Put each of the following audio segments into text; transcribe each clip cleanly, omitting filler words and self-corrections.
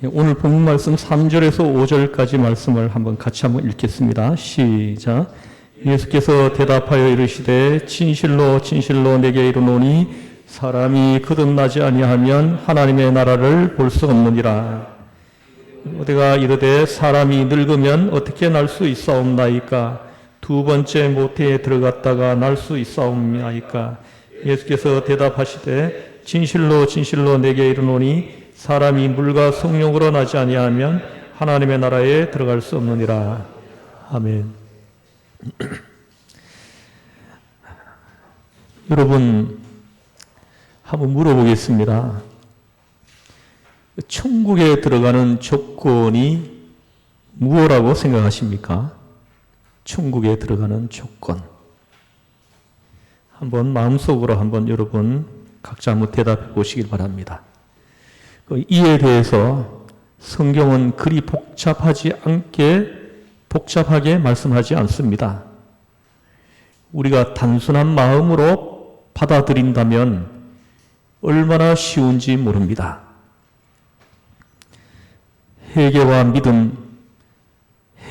오늘 본문 말씀 3절에서 5절까지 말씀을 같이 한번 읽겠습니다. 시작. 예수께서 대답하여 이르시되 진실로 진실로 내게 이르노니 사람이 거듭나지 아니하면 하나님의 나라를 볼 수 없느니라. 내가 이르되 사람이 늙으면 어떻게 날 수 있사옵나이까? 두 번째 모태에 들어갔다가 날 수 있사옵나이까? 예수께서 대답하시되 진실로 진실로 내게 이르노니 사람이 물과 성령으로 나지 아니하면 하나님의 나라에 들어갈 수 없느니라. 아멘. 여러분, 한번 물어보겠습니다. 천국에 들어가는 조건이 무엇이라고 생각하십니까? 천국에 들어가는 조건. 한번 마음속으로 여러분 각자 한번 대답해 보시길 바랍니다. 이에 대해서 성경은 그리 복잡하게 말씀하지 않습니다. 우리가 단순한 마음으로 받아들인다면 얼마나 쉬운지 모릅니다. 회개와 믿음,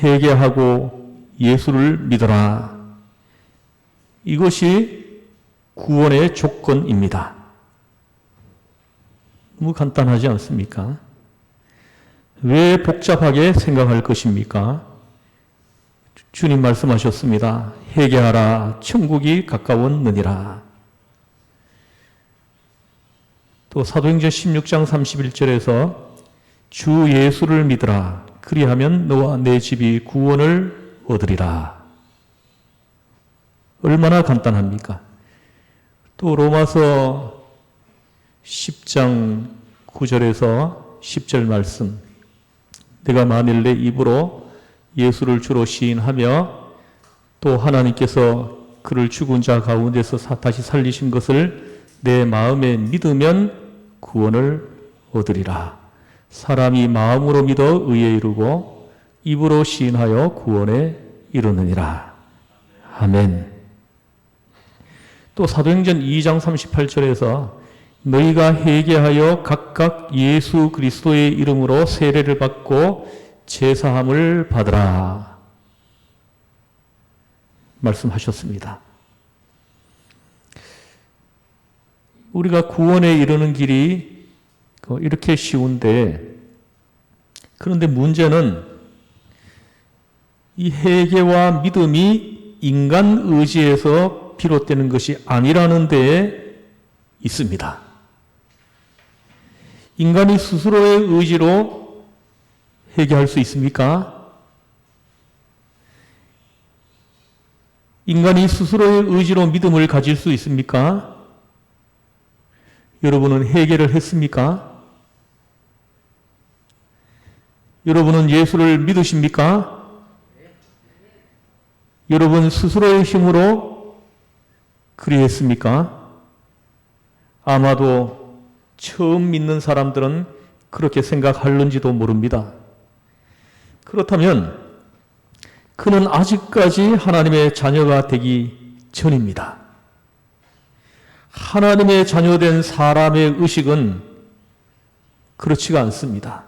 회개하고 예수를 믿어라. 이것이 구원의 조건입니다. 너무 간단하지 않습니까? 왜 복잡하게 생각할 것입니까? 주님 말씀하셨습니다. 회개하라, 천국이 가까웠느니라. 또 사도행전 16장 31절에서 주 예수를 믿으라. 그리하면 너와 내 집이 구원을 얻으리라. 얼마나 간단합니까? 또 로마서 10장 9절에서 10절 말씀. 내가 만일 내 입으로 예수를 주로 시인하며 또 하나님께서 그를 죽은 자 가운데서 다시 살리신 것을 내 마음에 믿으면 구원을 얻으리라. 사람이 마음으로 믿어 의에 이르고 입으로 시인하여 구원에 이르느니라. 아멘. 또 사도행전 2장 38절에서 너희가 회개하여 각각 예수 그리스도의 이름으로 세례를 받고 제사함을 받으라. 말씀하셨습니다. 우리가 구원에 이르는 길이 이렇게 쉬운데, 그런데 문제는 이 회개와 믿음이 인간 의지에서 비롯되는 것이 아니라는 데에 있습니다. 인간이 스스로의 의지로 회개할 수 있습니까? 인간이 스스로의 의지로 믿음을 가질 수 있습니까? 여러분은 회개를 했습니까? 여러분은 예수를 믿으십니까? 여러분 스스로의 힘으로 그리했습니까? 아마도 처음 믿는 사람들은 그렇게 생각할는지도 모릅니다. 그렇다면 그는 아직까지 하나님의 자녀가 되기 전입니다. 하나님의 자녀된 사람의 의식은 그렇지가 않습니다.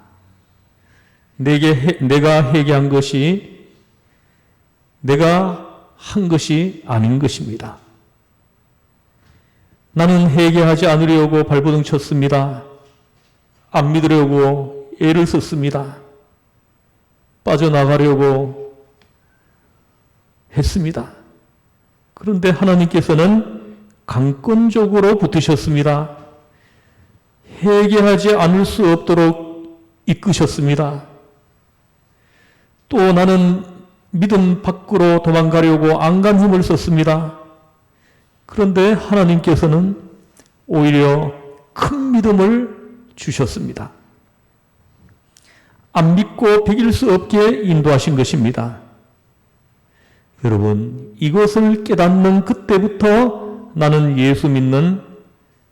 내가 회개한 것이 내가 한 것이 아닌 것입니다. 나는 회개하지 않으려고 발버둥 쳤습니다. 안 믿으려고 애를 썼습니다. 빠져나가려고 했습니다. 그런데 하나님께서는 강권적으로 붙으셨습니다. 회개하지 않을 수 없도록 이끄셨습니다. 또 나는 믿음 밖으로 도망가려고 안간 힘을 썼습니다. 그런데 하나님께서는 오히려 큰 믿음을 주셨습니다. 안 믿고 비길 수 없게 인도하신 것입니다. 여러분, 이것을 깨닫는 그때부터 나는 예수 믿는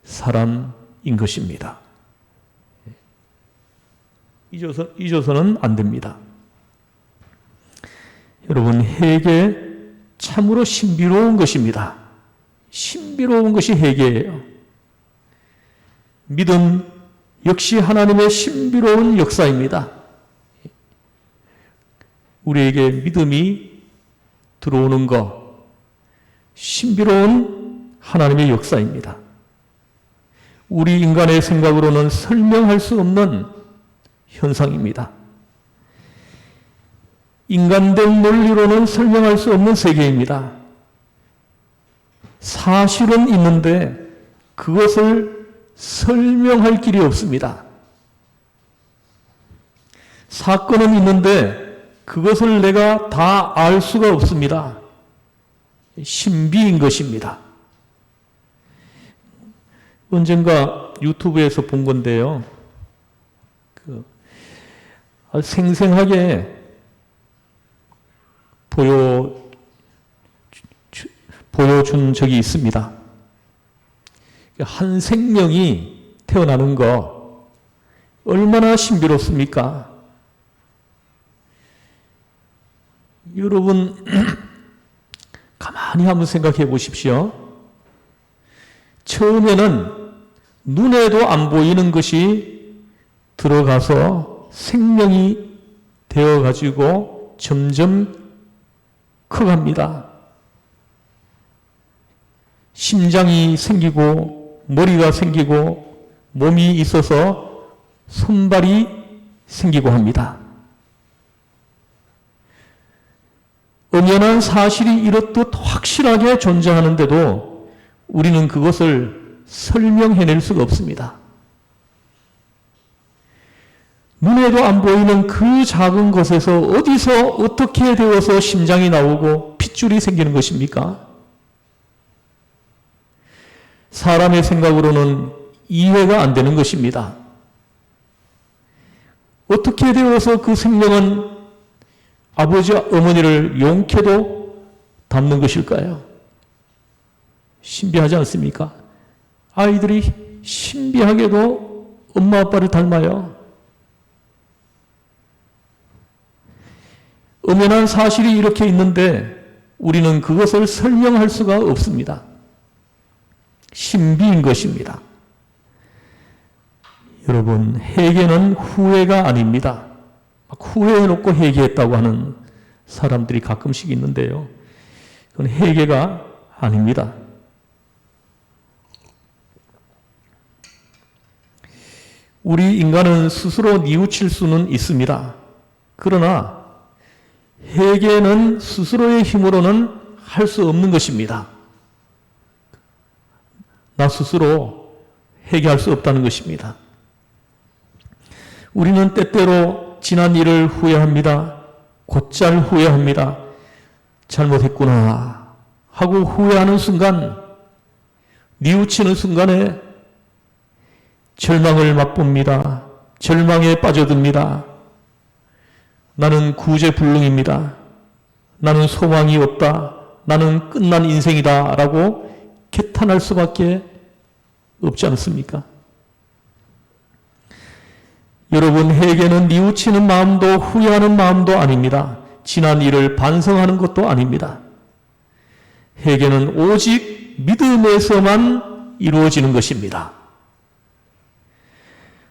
사람인 것입니다. 잊어서는 안 됩니다. 여러분, 회개 참으로 신비로운 것입니다. 신비로운 것이 회개예요. 믿음, 역시 하나님의 신비로운 역사입니다. 우리에게 믿음이 들어오는 것, 신비로운 하나님의 역사입니다. 우리 인간의 생각으로는 설명할 수 없는 현상입니다. 인간된 논리로는 설명할 수 없는 세계입니다. 사실은 있는데 그것을 설명할 길이 없습니다. 사건은 있는데 그것을 내가 다 알 수가 없습니다. 신비인 것입니다. 언젠가 유튜브에서 본 건데요. 생생하게 보여준 적이 있습니다. 한 생명이 태어나는 거 얼마나 신비롭습니까? 여러분 가만히 한번 생각해 보십시오. 처음에는 눈에도 안 보이는 것이 들어가서 생명이 되어가지고 점점 커갑니다. 심장이 생기고 머리가 생기고 몸이 있어서 손발이 생기고 합니다. 엄연한 사실이 이렇듯 확실하게 존재하는데도 우리는 그것을 설명해낼 수가 없습니다. 눈에도 안 보이는 그 작은 것에서 어디서 어떻게 되어서 심장이 나오고 핏줄이 생기는 것입니까? 사람의 생각으로는 이해가 안 되는 것입니다. 어떻게 되어서 그 생명은 아버지와 어머니를 용케도 닮는 것일까요? 신비하지 않습니까? 아이들이 신비하게도 엄마 아빠를 닮아요. 엄연한 사실이 이렇게 있는데 우리는 그것을 설명할 수가 없습니다. 신비인 것입니다. 여러분, 회개는 후회가 아닙니다. 후회해놓고 회개했다고 하는 사람들이 가끔씩 있는데요. 그건 회개가 아닙니다. 우리 인간은 스스로 뉘우칠 수는 있습니다. 그러나 회개는 스스로의 힘으로는 할 수 없는 것입니다. 나 스스로 회개할 수 없다는 것입니다. 우리는 때때로 지난 일을 후회합니다. 곧잘 후회합니다. 잘못했구나 하고 후회하는 순간, 뉘우치는 순간에 절망을 맛봅니다. 절망에 빠져듭니다. 나는 구제불능입니다. 나는 소망이 없다. 나는 끝난 인생이다 라고 개탄할 수밖에 없지 않습니까? 여러분, 회개는 뉘우치는 마음도 후회하는 마음도 아닙니다. 지난 일을 반성하는 것도 아닙니다. 회개는 오직 믿음에서만 이루어지는 것입니다.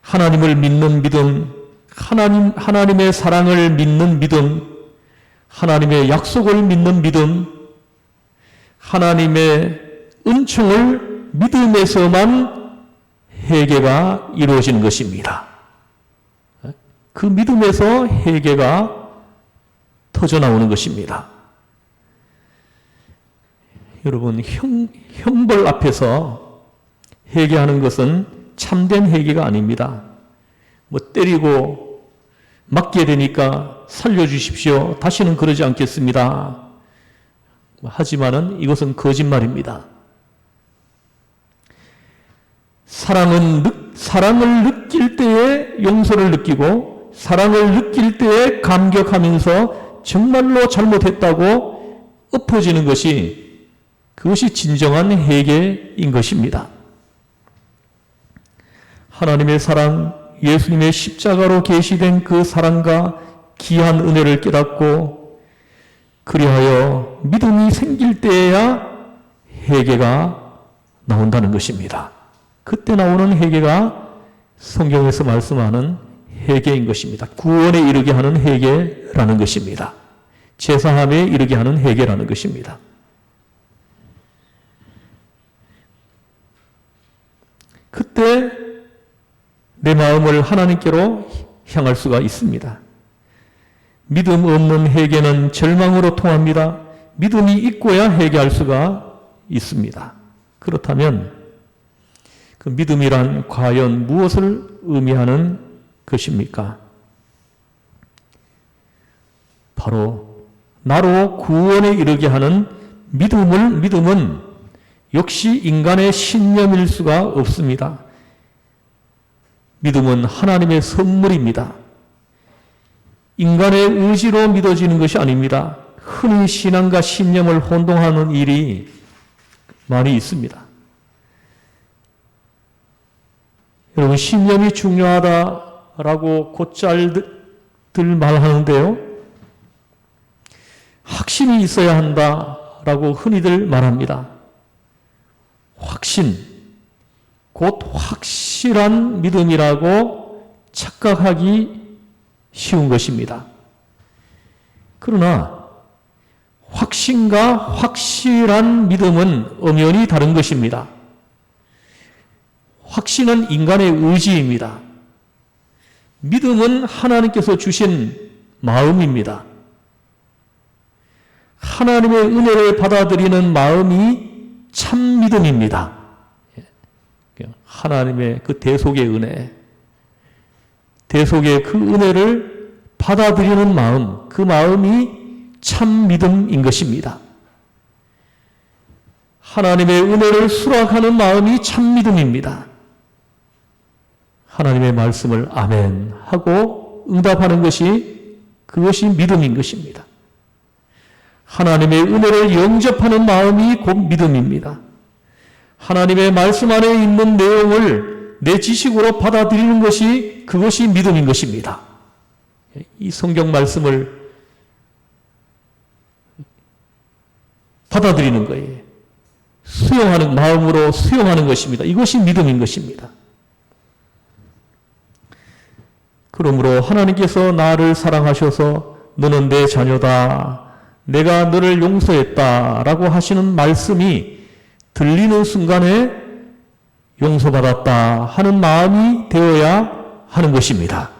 하나님을 믿는 믿음, 하나님의 사랑을 믿는 믿음, 하나님의 약속을 믿는 믿음, 하나님의 은총을 믿음에서만 회개가 이루어지는 것입니다. 그 믿음에서 회개가 터져나오는 것입니다. 여러분, 형벌 앞에서 회개하는 것은 참된 회개가 아닙니다. 때리고 맞게 되니까 살려주십시오. 다시는 그러지 않겠습니다. 하지만은 이것은 거짓말입니다. 사랑을 느낄 때에 용서를 느끼고 사랑을 느낄 때에 감격하면서 정말로 잘못했다고 엎어지는 것이 그것이 진정한 회개인 것입니다. 하나님의 사랑, 예수님의 십자가로 계시된 그 사랑과 귀한 은혜를 깨닫고 그리하여 믿음이 생길 때에야 회개가 나온다는 것입니다. 그때 나오는 회개가 성경에서 말씀하는 회개인 것입니다. 구원에 이르게 하는 회개라는 것입니다. 제사함에 이르게 하는 회개라는 것입니다. 그때 내 마음을 하나님께로 향할 수가 있습니다. 믿음 없는 회개는 절망으로 통합니다. 믿음이 있고야 회개할 수가 있습니다. 그렇다면 그 믿음이란 과연 무엇을 의미하는 것입니까? 바로 나로 구원에 이르게 하는 믿음은 역시 인간의 신념일 수가 없습니다. 믿음은 하나님의 선물입니다. 인간의 의지로 믿어지는 것이 아닙니다. 흔히 신앙과 신념을 혼동하는 일이 많이 있습니다. 여러분, 신념이 중요하다라고 곧잘들 말하는데요. 확신이 있어야 한다라고 흔히들 말합니다. 확신, 곧 확실한 믿음이라고 착각하기 쉬운 것입니다. 그러나 확신과 확실한 믿음은 엄연히 다른 것입니다. 확신은 인간의 의지입니다. 믿음은 하나님께서 주신 마음입니다. 하나님의 은혜를 받아들이는 마음이 참 믿음입니다. 하나님의 그 대속의 은혜, 대속의 그 은혜를 받아들이는 마음, 그 마음이 참 믿음인 것입니다. 하나님의 은혜를 수락하는 마음이 참 믿음입니다. 하나님의 말씀을 아멘 하고 응답하는 것이 그것이 믿음인 것입니다. 하나님의 은혜를 영접하는 마음이 곧 믿음입니다. 하나님의 말씀 안에 있는 내용을 내 지식으로 받아들이는 것이 그것이 믿음인 것입니다. 이 성경 말씀을 받아들이는 거예요. 수용하는 마음으로 수용하는 것입니다. 이것이 믿음인 것입니다. 그러므로 하나님께서 나를 사랑하셔서 너는 내 자녀다. 내가 너를 용서했다라고 하시는 말씀이 들리는 순간에 용서받았다 하는 마음이 되어야 하는 것입니다.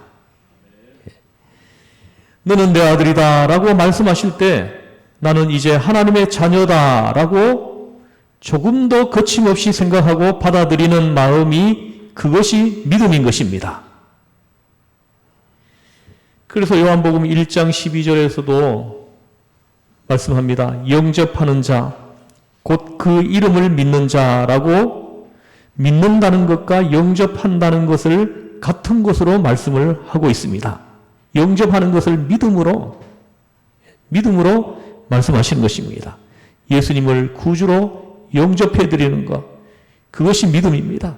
너는 내 아들이다라고 말씀하실 때 나는 이제 하나님의 자녀다라고 조금 더 거침없이 생각하고 받아들이는 마음이 그것이 믿음인 것입니다. 그래서 요한복음 1장 12절에서도 말씀합니다. 영접하는 자, 곧 그 이름을 믿는 자라고 믿는다는 것과 영접한다는 것을 같은 것으로 말씀을 하고 있습니다. 영접하는 것을 믿음으로 말씀하시는 것입니다. 예수님을 구주로 영접해드리는 것, 그것이 믿음입니다.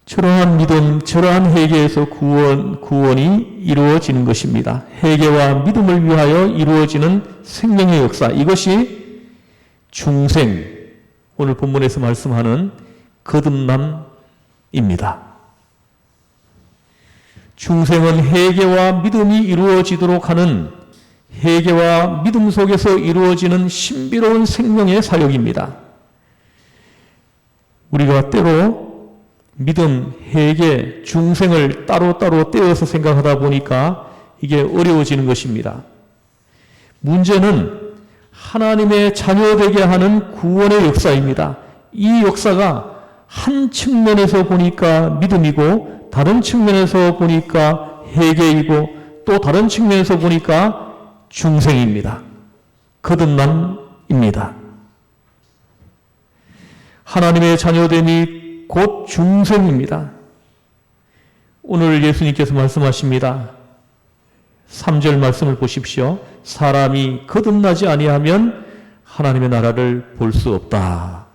저러한 믿음, 저러한 회개에서 구원이 이루어지는 것입니다. 회개와 믿음을 위하여 이루어지는 생명의 역사, 이것이 중생, 오늘 본문에서 말씀하는 거듭남입니다. 중생은 회개와 믿음이 이루어지도록 하는 회개와 믿음 속에서 이루어지는 신비로운 생명의 사역입니다. 우리가 때로 믿음, 회개, 중생을 따로따로 떼어서 생각하다 보니까 이게 어려워지는 것입니다. 문제는 하나님의 자녀되게 하는 구원의 역사입니다. 이 역사가 한 측면에서 보니까 믿음이고 다른 측면에서 보니까 회개이고 또 다른 측면에서 보니까 중생입니다. 거듭남입니다. 하나님의 자녀됨이 곧 중생입니다. 오늘 예수님께서 말씀하십니다. 3절 말씀을 보십시오. 사람이 거듭나지 아니하면 하나님의 나라를 볼 수 없다.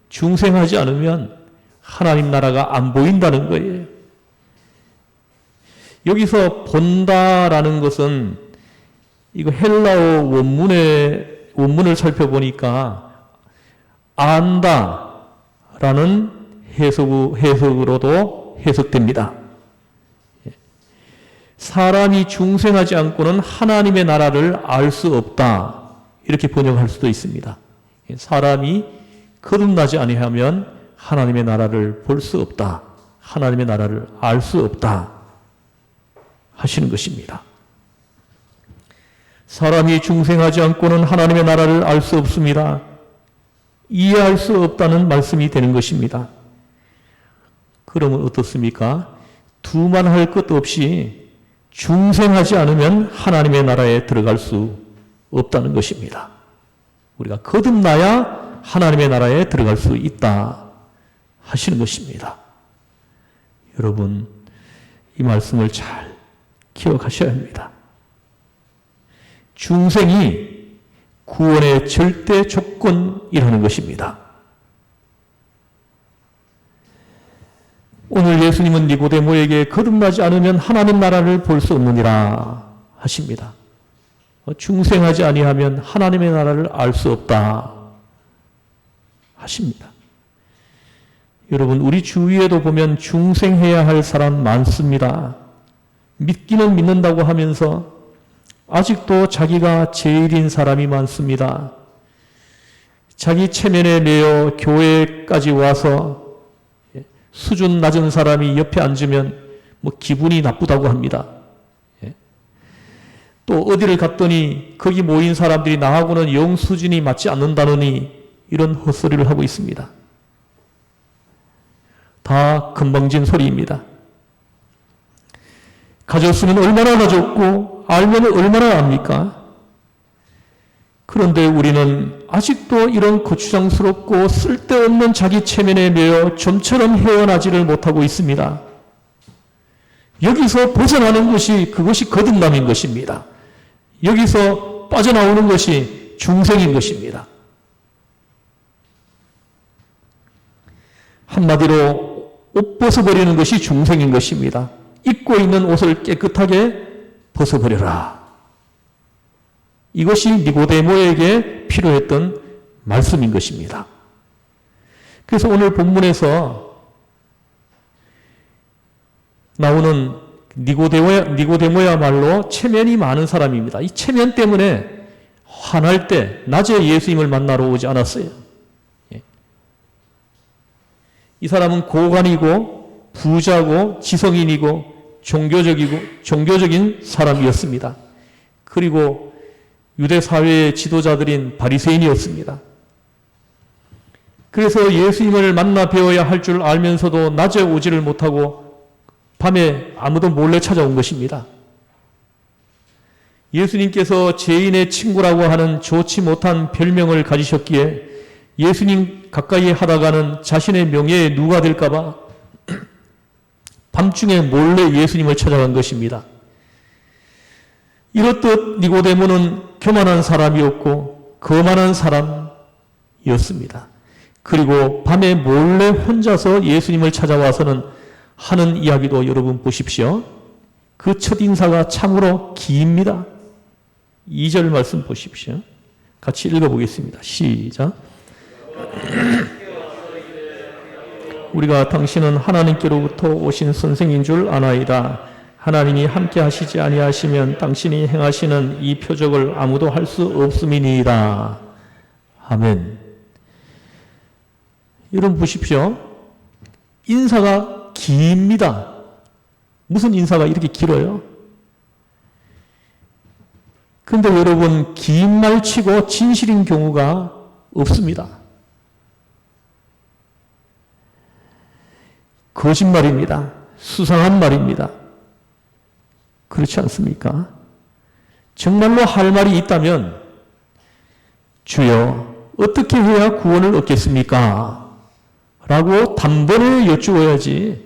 중생하지 않으면 하나님 나라가 안 보인다는 거예요. 여기서 본다라는 것은 이거 헬라어 원문을 살펴보니까 안다라는 해석으로도 해석됩니다. 사람이 중생하지 않고는 하나님의 나라를 알 수 없다. 이렇게 번역할 수도 있습니다. 사람이 거듭나지 아니하면 하나님의 나라를 볼 수 없다. 하나님의 나라를 알 수 없다. 하시는 것입니다. 사람이 중생하지 않고는 하나님의 나라를 알 수 없습니다. 이해할 수 없다는 말씀이 되는 것입니다. 그러면 어떻습니까? 두말할 것도 없이 중생하지 않으면 하나님의 나라에 들어갈 수 없다는 것입니다. 우리가 거듭나야 하나님의 나라에 들어갈 수 있다 하시는 것입니다. 여러분, 이 말씀을 잘 기억하셔야 합니다. 중생이 구원의 절대 조건이라는 것입니다. 오늘 예수님은 니고데모에게 거듭나지 않으면 하나님 나라를 볼 수 없느니라 하십니다. 중생하지 아니하면 하나님의 나라를 알 수 없다 하십니다. 여러분, 우리 주위에도 보면 중생해야 할 사람 많습니다. 믿기는 믿는다고 하면서 아직도 자기가 제일인 사람이 많습니다. 자기 체면에 매여 교회까지 와서 수준 낮은 사람이 옆에 앉으면 기분이 나쁘다고 합니다. 또 어디를 갔더니 거기 모인 사람들이 나하고는 영 수준이 맞지 않는다느니 이런 헛소리를 하고 있습니다. 다 건방진 소리입니다. 가졌으면 얼마나 가졌고 알면 얼마나 압니까? 그런데 우리는 아직도 이런 거추장스럽고 쓸데없는 자기 체면에 매여 좀처럼 헤어나지를 못하고 있습니다. 여기서 벗어나는 것이 그것이 거듭남인 것입니다. 여기서 빠져나오는 것이 중생인 것입니다. 한마디로 옷 벗어버리는 것이 중생인 것입니다. 입고 있는 옷을 깨끗하게 벗어버려라. 이것이 니고데모에게 필요했던 말씀인 것입니다. 그래서 오늘 본문에서 나오는 니고데모야말로 체면이 많은 사람입니다. 이 체면 때문에 화날 때 낮에 예수님을 만나러 오지 않았어요. 이 사람은 고관이고 부자고 지성인이고 종교적인 사람이었습니다. 그리고 유대 사회의 지도자들인 바리새인이었습니다. 그래서 예수님을 만나 배워야 할 줄 알면서도 낮에 오지를 못하고 밤에 아무도 몰래 찾아온 것입니다. 예수님께서 죄인의 친구라고 하는 좋지 못한 별명을 가지셨기에 예수님 가까이 하다가는 자신의 명예에 누가 될까봐 밤중에 몰래 예수님을 찾아간 것입니다. 이렇듯 니고데모는 교만한 사람이었고 거만한 사람이었습니다. 그리고 밤에 몰래 혼자서 예수님을 찾아와서는 하는 이야기도 여러분 보십시오. 그 첫인사가 참으로 깁니다. 2절 말씀 보십시오. 같이 읽어보겠습니다. 시작. 우리가 당신은 하나님께로부터 오신 선생인 줄 아나이다. 하나님이 함께 하시지 아니하시면 당신이 행하시는 이 표적을 아무도 할 수 없음이니이다. 아멘. 여러분 보십시오. 인사가 깁니다. 무슨 인사가 이렇게 길어요? 그런데 여러분, 긴 말 치고 진실인 경우가 없습니다. 거짓말입니다. 수상한 말입니다. 그렇지 않습니까? 정말로 할 말이 있다면 주여 어떻게 해야 구원을 얻겠습니까? 라고 단번에 여쭈어야지.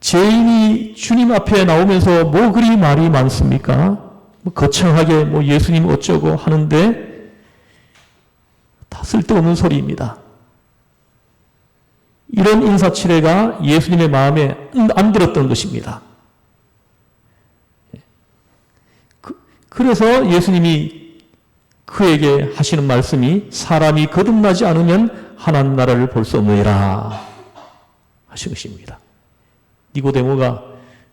죄인이 주님 앞에 나오면서 뭐 그리 말이 많습니까? 거창하게 예수님 어쩌고 하는데 다 쓸데없는 소리입니다. 이런 인사치레가 예수님의 마음에 안 들었던 것입니다. 그래서 예수님이 그에게 하시는 말씀이 사람이 거듭나지 않으면 하나님 나라를 볼 수 없느니라 하신 것입니다. 니고데모가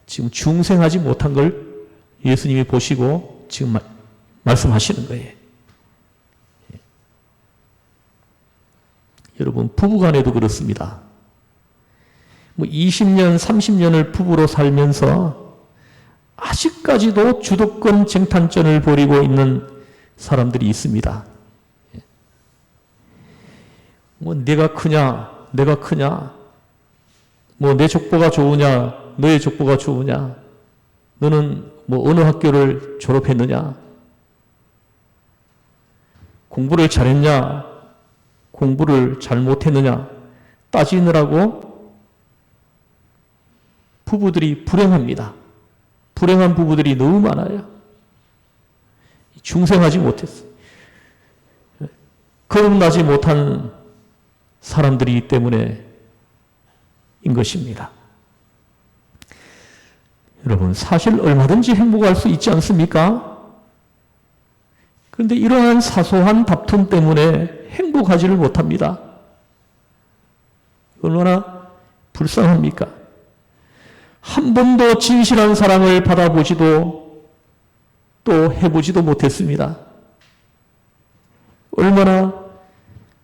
지금 중생하지 못한 걸 예수님이 보시고 지금 말씀하시는 거예요. 여러분, 부부간에도 그렇습니다. 20년, 30년을 부부로 살면서 아직까지도 주도권 쟁탈전을 벌이고 있는 사람들이 있습니다. 내가 크냐, 내가 크냐, 내 족보가 좋으냐, 너의 족보가 좋으냐, 너는 어느 학교를 졸업했느냐, 공부를 잘했냐, 공부를 잘못했느냐 따지느라고 부부들이 불행합니다. 불행한 부부들이 너무 많아요. 중생하지 못했어요. 거듭나지 못한 사람들이기 때문에 인 것입니다. 여러분, 사실 얼마든지 행복할 수 있지 않습니까? 그런데 이러한 사소한 다툼 때문에 행복하지를 못합니다. 얼마나 불쌍합니까? 한 번도 진실한 사랑을 받아보지도 또 해보지도 못했습니다. 얼마나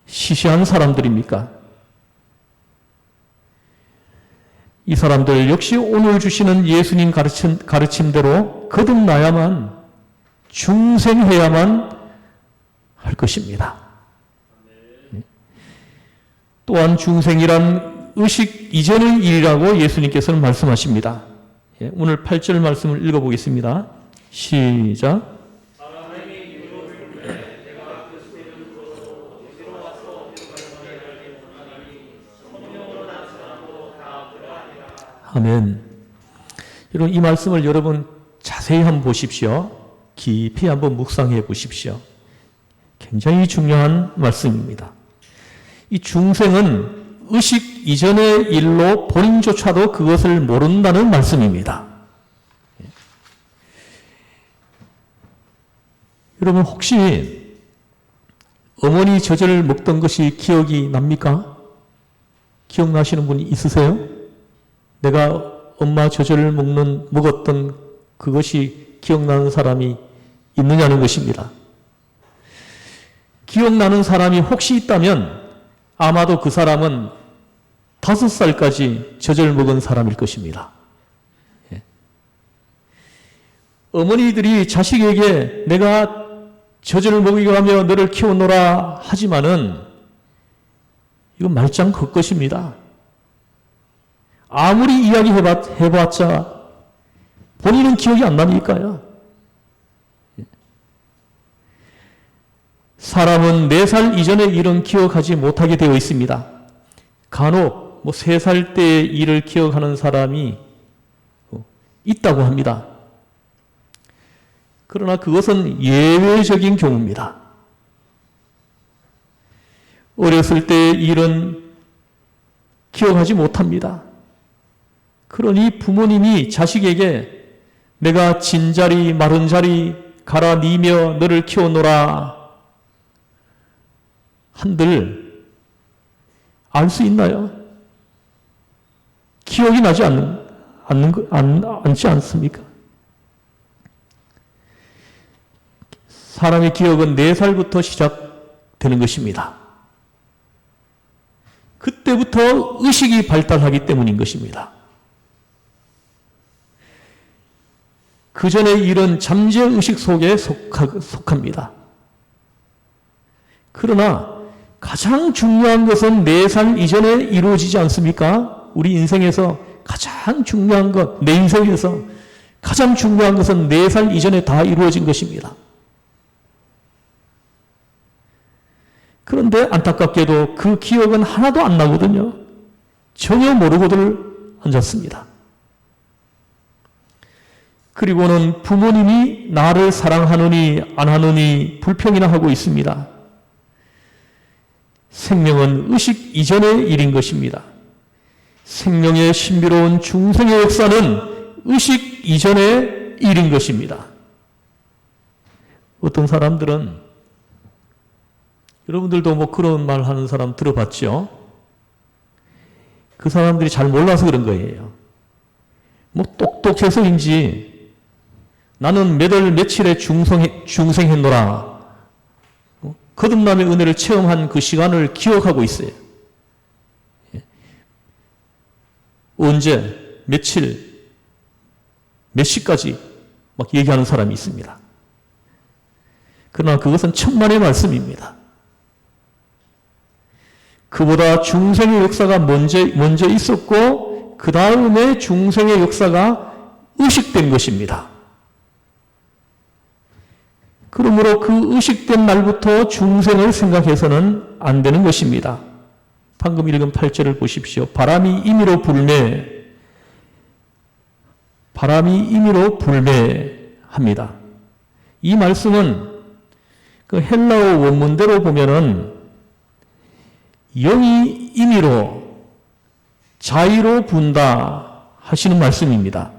시시한 사람들입니까? 이 사람들 역시 오늘 주시는 예수님 가르침대로 거듭나야만, 중생해야만 할 것입니다. 또한 중생이란 의식 이전의 일이라고 예수님께서는 말씀하십니다. 오늘 8절 말씀을 읽어보겠습니다. 시작. 아멘. 여러분, 이 말씀을 여러분 자세히 한번 보십시오. 깊이 한번 묵상해 보십시오. 굉장히 중요한 말씀입니다. 이 중생은 의식 이전의 일로 본인조차도 그것을 모른다는 말씀입니다. 여러분, 혹시 어머니 젖을 먹던 것이 기억이 납니까? 기억나시는 분이 있으세요? 내가 엄마 젖을 먹었던 그것이 기억나는 사람이 있느냐는 것입니다. 기억나는 사람이 혹시 있다면 아마도 그 사람은 5살까지 젖을 먹은 사람일 것입니다. 어머니들이 자식에게 내가 젖을 먹이가며 너를 키워노라 하지만은 이건 말짱 헛것입니다. 아무리 이야기해봤자 본인은 기억이 안 나니까요. 사람은 4살 이전의 일은 기억하지 못하게 되어 있습니다. 간혹 3살 때의 일을 기억하는 사람이 있다고 합니다. 그러나 그것은 예외적인 경우입니다. 어렸을 때의 일은 기억하지 못합니다. 그러니 부모님이 자식에게 내가 진자리 마른 자리 갈아 니며 너를 키워노라 한들 알 수 있나요? 기억이 나지 않지 않습니까? 사람의 기억은 4살부터 시작되는 것입니다. 그때부터 의식이 발달하기 때문인 것입니다. 그 전의 일은 잠재의식 속에 속합니다. 그러나 가장 중요한 것은 4살 이전에 이루어지지 않습니까? 우리 인생에서 가장 중요한 것, 내 인생에서 가장 중요한 것은 4살 이전에 다 이루어진 것입니다. 그런데 안타깝게도 그 기억은 하나도 안 나거든요. 전혀 모르고들 앉았습니다. 그리고는 부모님이 나를 사랑하느니 안 하느니 불평이나 하고 있습니다. 생명은 의식 이전의 일인 것입니다. 생명의 신비로운 중생의 역사는 의식 이전의 일인 것입니다. 어떤 사람들은, 여러분들도 뭐 그런 말 하는 사람 들어봤죠? 그 사람들이 잘 몰라서 그런 거예요. 뭐 똑똑해서인지 나는 몇 월 며칠에 중생했노라. 거듭남의 은혜를 체험한 그 시간을 기억하고 있어요. 언제, 며칠, 몇 시까지 막 얘기하는 사람이 있습니다. 그러나 그것은 천만의 말씀입니다. 그보다 중생의 역사가 먼저 있었고 그 다음에 중생의 역사가 의식된 것입니다. 그러므로 그 의식된 날부터 중생을 생각해서는 안 되는 것입니다. 방금 읽은 8절을 보십시오. 바람이 임의로 불매합니다. 이 말씀은 그 헬라어 원문대로 보면은 영이 임의로 자의로 분다 하시는 말씀입니다.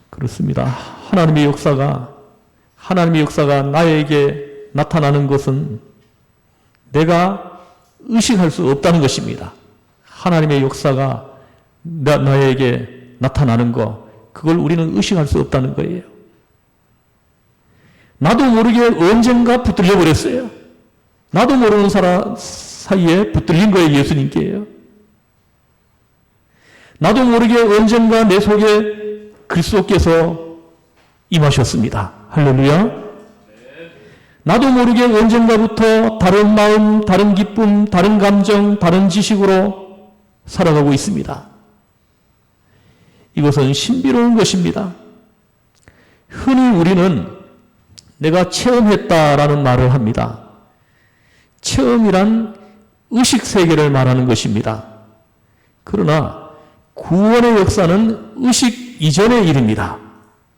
그렇습니다. 하나님의 역사가 나에게 나타나는 것은 내가 의식할 수 없다는 것입니다. 하나님의 역사가 나에게 나타나는 것, 그걸 우리는 의식할 수 없다는 거예요. 나도 모르게 언젠가 붙들려 버렸어요. 나도 모르는 사람 사이에 붙들린 거예요, 예수님께요. 나도 모르게 언젠가 내 속에 그리스도께서 임하셨습니다. 할렐루야. 나도 모르게 언젠가부터 다른 마음, 다른 기쁨, 다른 감정, 다른 지식으로 살아가고 있습니다. 이것은 신비로운 것입니다. 흔히 우리는 내가 체험했다라는 말을 합니다. 체험이란 의식세계를 말하는 것입니다. 그러나 구원의 역사는 의식 이전의 일입니다.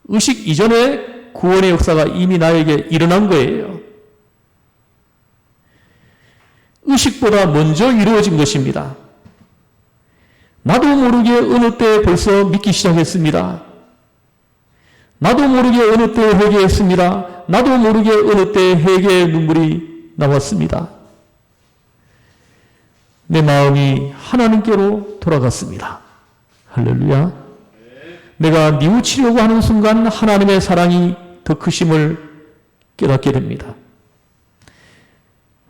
의식 이전에 구원의 역사가 이미 나에게 일어난 거예요. 의식보다 먼저 이루어진 것입니다. 나도 모르게 어느 때 벌써 믿기 시작했습니다. 나도 모르게 어느 때 회개했습니다. 나도 모르게 어느 때 회개의 눈물이 나왔습니다. 내 마음이 하나님께로 돌아갔습니다. 할렐루야. 내가 뉘우치려고 하는 순간 하나님의 사랑이 더 크심을 깨닫게 됩니다.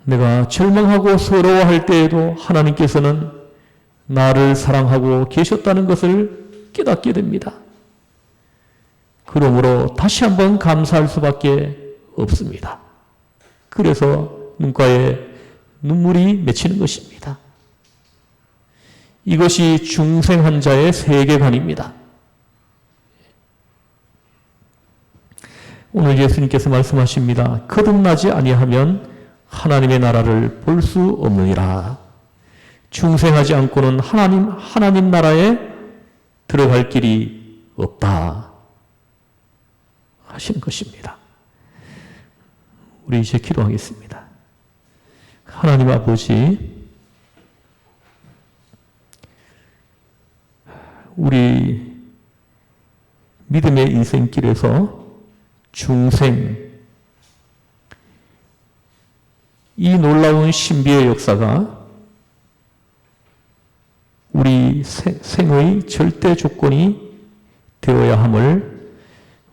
내가 절망하고 서러워할 때에도 하나님께서는 나를 사랑하고 계셨다는 것을 깨닫게 됩니다. 그러므로 다시 한번 감사할 수밖에 없습니다. 그래서 눈가에 눈물이 맺히는 것입니다. 이것이 중생한 자의 세계관입니다. 오늘 예수님께서 말씀하십니다. 거듭나지 아니하면 하나님의 나라를 볼 수 없느니라. 중생하지 않고는 하나님 나라에 들어갈 길이 없다 하시는 것입니다. 우리 이제 기도하겠습니다. 하나님 아버지, 우리 믿음의 인생길에서 중생, 이 놀라운 신비의 역사가 우리 생의 절대 조건이 되어야 함을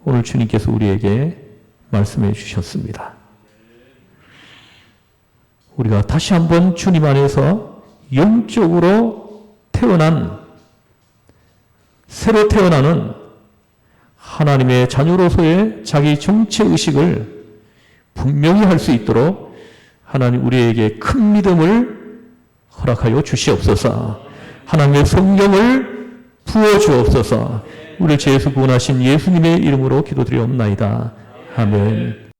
오늘 주님께서 우리에게 말씀해 주셨습니다. 우리가 다시 한번 주님 안에서 영적으로 새로 태어나는 하나님의 자녀로서의 자기 정체의식을 분명히 할 수 있도록 하나님 우리에게 큰 믿음을 허락하여 주시옵소서. 하나님의 성령을 부어주옵소서. 우리를 죄에서 구원하신 예수님의 이름으로 기도드리옵나이다. 아멘.